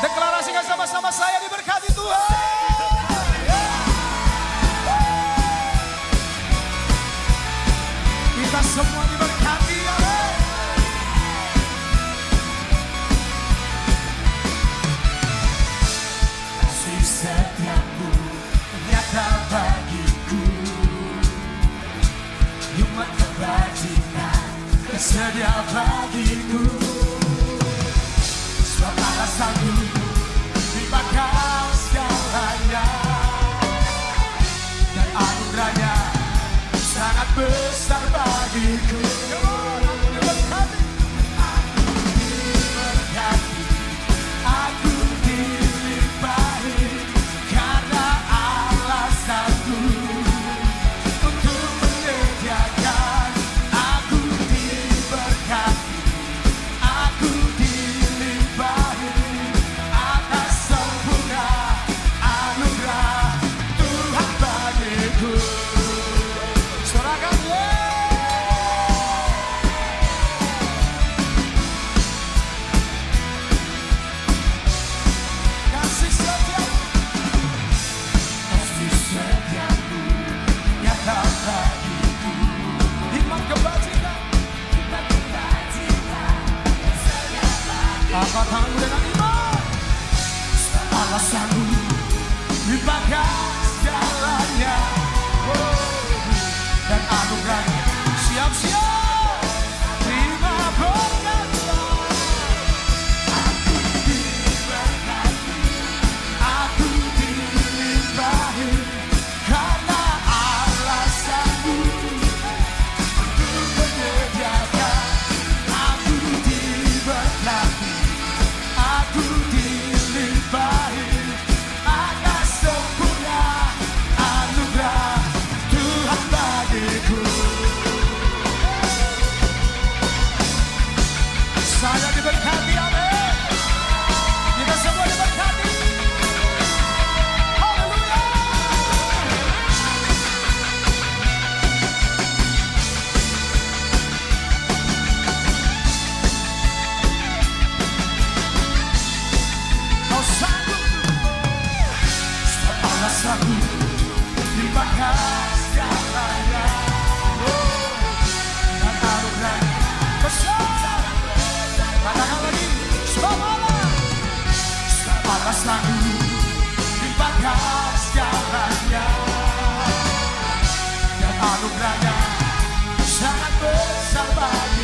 Deklarasikan sama-sama, saya diberkati Tuhan. Kita semua diberkati, amin. Kasih setiamu nyata bagiku, hikmat kebajikan tersedia bagiku. Sebab alasanku dibakar segalanya, dan anugerahnya sangat besar bagiku. Aku dilimpahi karena alasanku untuk menyediakan. Aku diberkati, aku dilimpahi atas sempurna anugerah Tuhan bagiku. Sorakan kasih setiamu nyata bagiku, hikmat kebajikan angkat tanganmu dengan iman. Alasanmu dibakar segalanya, dan anugerahnya siap-siap terima berkatnya. Aku diberkati, aku dilimpahi karena alasanmu untuk menyediakan. Aku diberkati, aku dilimpahi atas sempurna anugerah Tuhan bagiku. Saya diberkati, amin. Kita semua diberkati. Haleluya. Kau sanggup, sebab alasanmu dibakar segalanya, dan anugerahnya besar. Katakan lagi, sebab alasanmu dibakar segalanya, dan anugerahnya sangat besar bagi